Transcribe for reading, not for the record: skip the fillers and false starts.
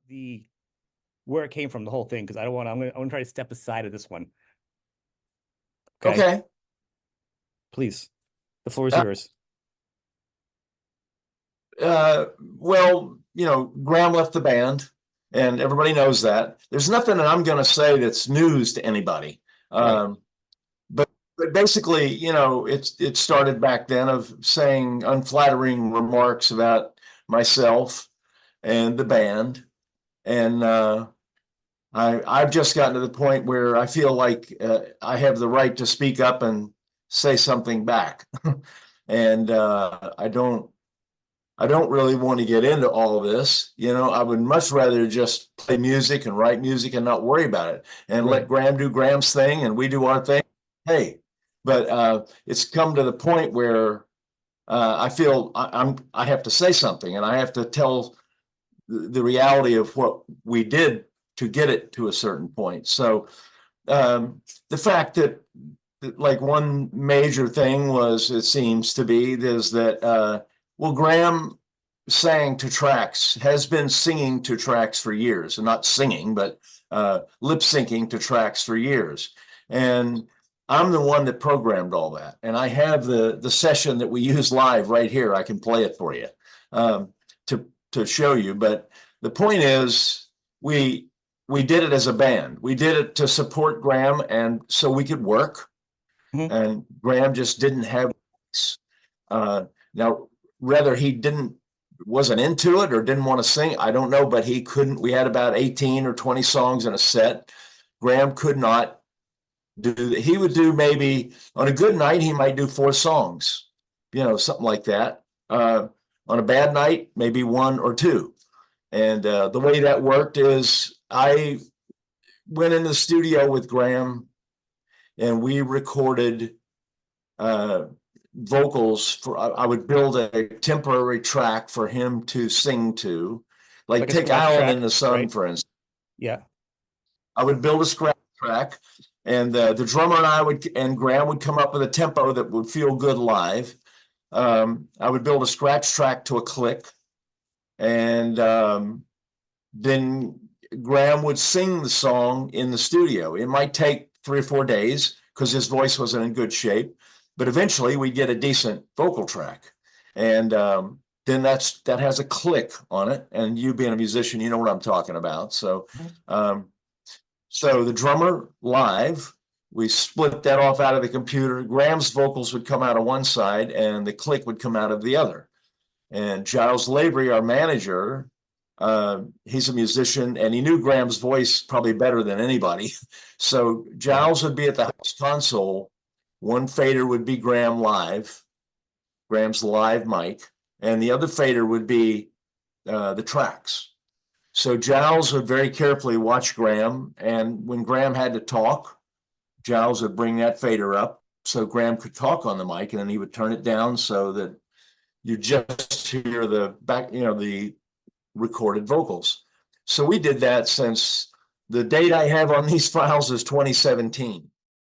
the where it came from, the whole thing, because I don't want. I'm gonna try to step aside of this one. Okay. Please, the floor is yours. Well, Graham left the band, and everybody knows that. There's nothing that I'm going to say that's news to anybody. Right. But basically, it started back then of saying unflattering remarks about myself and the band, and I've just gotten to the point where I feel like I have the right to speak up and say something back, and I don't really want to get into all of this. I would much rather just play music and write music and not worry about it and let Graham do Graham's thing and we do our thing. Hey, but it's come to the point where I feel I have to say something, and I have to tell the reality of what we did to get it to a certain point. So the fact that like one major thing was, it seems to be, is that well, Graham has been singing to tracks for years, and not singing, but lip syncing to tracks for years. And I'm the one that programmed all that. And I have the session that we use live right here. I can play it for you to show you. But the point is, we did it as a band. We did it to support Graham, and so we could work. And Graham just didn't have now, whether he wasn't into it or didn't want to sing, I don't know, but he couldn't. We had about 18 or 20 songs in a set. Graham could not do that. He would do, maybe on a good night, he might do 4 songs, something like that. On a bad night, maybe 1 or 2. And the way that worked is, I went in the studio with Graham and we recorded vocals I would build a temporary track for him to sing to, like take Island in the Sun, right? For instance. Yeah. I would build a scratch track, and the drummer and Graham would come up with a tempo that would feel good live. I would build a scratch track to a click, and then Graham would sing the song in the studio. It might take 3 or 4 days because his voice wasn't in good shape, but eventually we get a decent vocal track. And then that has a click on it. And you being a musician, you know what I'm talking about. So, so the drummer live, we split that off out of the computer. Graham's vocals would come out of one side and the click would come out of the other. And Giles Lavery, our manager, he's a musician, and he knew Graham's voice probably better than anybody. So Giles would be at the house console. One fader would be Graham live, Graham's live mic, and the other fader would be the tracks. So Giles would very carefully watch Graham, and when Graham had to talk, Giles would bring that fader up so Graham could talk on the mic, and then he would turn it down so that you just hear the back, the recorded vocals. So we did that since the date I have on these files is 2017.